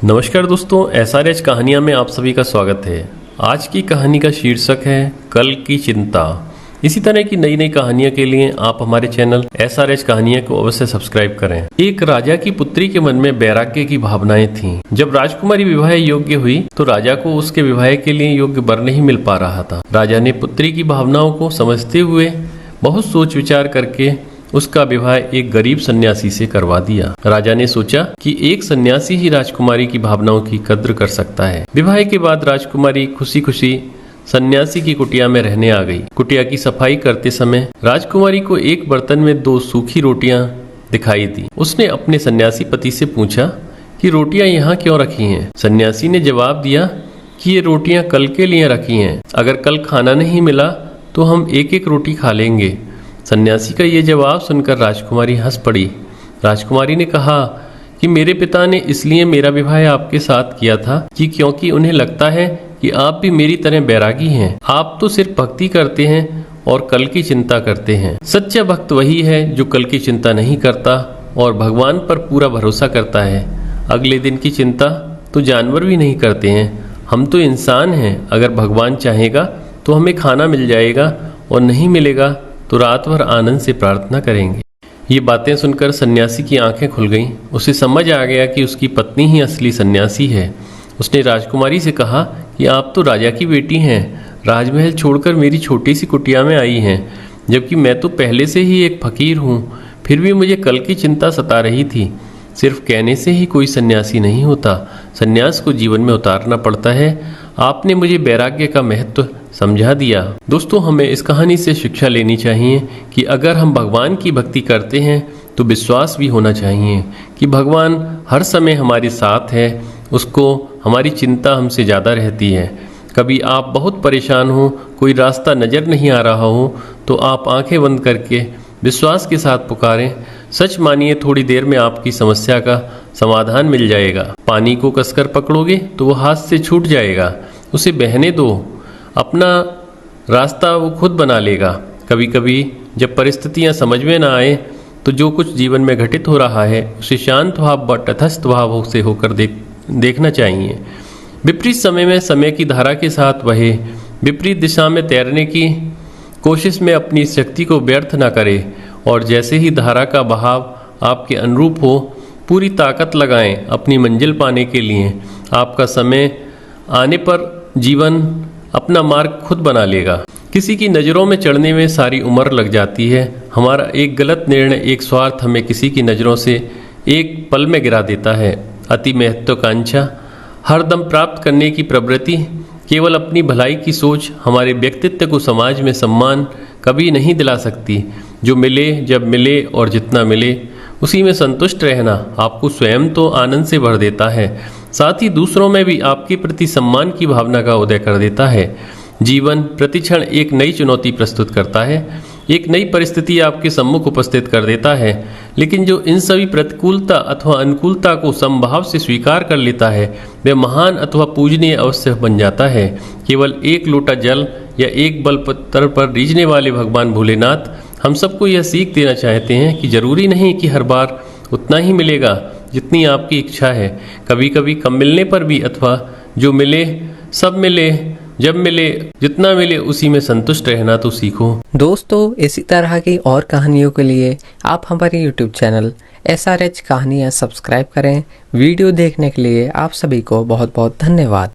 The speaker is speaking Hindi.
नमस्कार दोस्तों, SRH कहानियाँ में आप सभी का स्वागत है। आज की कहानी का शीर्षक है कल की चिंता। इसी तरह की नई नई कहानियों के लिए आप हमारे चैनल SRH कहानियाँ को अवश्य सब्सक्राइब करें। एक राजा की पुत्री के मन में वैराग्य की भावनाएं थीं। जब राजकुमारी विवाह योग्य हुई तो राजा को उसके विवाह के लिए योग्य वर नहीं मिल पा रहा था। राजा ने पुत्री की भावनाओं को समझते हुए बहुत सोच विचार करके उसका विवाह एक गरीब सन्यासी से करवा दिया। राजा ने सोचा कि एक सन्यासी ही राजकुमारी की भावनाओं की कद्र कर सकता है। विवाह के बाद राजकुमारी खुशी खुशी सन्यासी की कुटिया में रहने आ गई। कुटिया की सफाई करते समय राजकुमारी को एक बर्तन में 2 सूखी रोटियां दिखाई दी। उसने अपने सन्यासी पति से पूछा कि रोटियां यहाँ क्यों रखी हैं? सन्यासी ने जवाब दिया कि ये रोटियां कल के लिए रखी हैं। अगर कल खाना नहीं मिला तो हम एक एक रोटी खा लेंगे। सन्यासी का ये जवाब सुनकर राजकुमारी हंस पड़ी। राजकुमारी ने कहा कि मेरे पिता ने इसलिए मेरा विवाह आपके साथ किया था कि क्योंकि उन्हें लगता है कि आप भी मेरी तरह बैरागी हैं। आप तो सिर्फ भक्ति करते हैं और कल की चिंता करते हैं। सच्चा भक्त वही है जो कल की चिंता नहीं करता और भगवान पर पूरा भरोसा करता है। अगले दिन की चिंता तो जानवर भी नहीं करते हैं, हम तो इंसान हैं। अगर भगवान चाहेगा तो हमें खाना मिल जाएगा और नहीं मिलेगा तो रात भर आनंद से प्रार्थना करेंगे। ये बातें सुनकर सन्यासी की आंखें खुल गईं। उसे समझ आ गया कि उसकी पत्नी ही असली सन्यासी है। उसने राजकुमारी से कहा कि आप तो राजा की बेटी हैं, राजमहल छोड़कर मेरी छोटी सी कुटिया में आई हैं, जबकि मैं तो पहले से ही एक फकीर हूँ। फिर भी मुझे कल की चिंता सता रही थी। सिर्फ कहने से ही कोई सन्यासी नहीं होता, सन्यास को जीवन में उतारना पड़ता है। आपने मुझे वैराग्य का महत्व समझा दिया। दोस्तों, हमें इस कहानी से शिक्षा लेनी चाहिए कि अगर हम भगवान की भक्ति करते हैं तो विश्वास भी होना चाहिए कि भगवान हर समय हमारे साथ है। उसको हमारी चिंता हमसे ज़्यादा रहती है। कभी आप बहुत परेशान हो, कोई रास्ता नज़र नहीं आ रहा हो, तो आप आंखें बंद करके विश्वास के साथ पुकारें। सच मानिए, थोड़ी देर में आपकी समस्या का समाधान मिल जाएगा। पानी को कसकर पकड़ोगे तो वो हाथ से छूट जाएगा। उसे बहने दो, अपना रास्ता वो खुद बना लेगा। कभी कभी जब परिस्थितियां समझ में ना आए तो जो कुछ जीवन में घटित हो रहा है उसे शांत भाव व तटस्थ भाव से होकर देखना चाहिए। विपरीत समय में समय की धारा के साथ बहे, विपरीत दिशा में तैरने की कोशिश में अपनी शक्ति को व्यर्थ न करे और जैसे ही धारा का बहाव आपके अनुरूप हो, पूरी ताकत लगाएं अपनी मंजिल पाने के लिए। आपका समय आने पर जीवन अपना मार्ग खुद बना लेगा। किसी की नज़रों में चढ़ने में सारी उम्र लग जाती है। हमारा एक गलत निर्णय, एक स्वार्थ हमें किसी की नज़रों से एक पल में गिरा देता है। अति महत्वाकांक्षा, हर दम प्राप्त करने की प्रवृत्ति, केवल अपनी भलाई की सोच हमारे व्यक्तित्व को समाज में सम्मान कभी नहीं दिला सकती। जो मिले, जब मिले और जितना मिले उसी में संतुष्ट रहना आपको स्वयं तो आनंद से भर देता है, साथ ही दूसरों में भी आपके प्रति सम्मान की भावना का उदय कर देता है। जीवन प्रतिक्षण एक नई चुनौती प्रस्तुत करता है, एक नई परिस्थिति आपके सम्मुख उपस्थित कर देता है। लेकिन जो इन सभी प्रतिकूलता अथवा अनुकूलता को समभाव से स्वीकार कर लेता है वह महान अथवा पूजनीय अवश्य बन जाता है। केवल एक लोटा जल या एक बल पत्थर पर रीझने वाले भगवान भोलेनाथ हम सबको यह सीख देना चाहते हैं कि जरूरी नहीं कि हर बार उतना ही मिलेगा जितनी आपकी इच्छा है। कभी कभी कम मिलने पर भी अथवा जो मिले सब मिले, जब मिले, जितना मिले उसी में संतुष्ट रहना तो सीखो। दोस्तों, इसी तरह की और कहानियों के लिए आप हमारे YouTube चैनल SRH कहानियाँ सब्सक्राइब करें। वीडियो देखने के लिए आप सभी को बहुत बहुत धन्यवाद।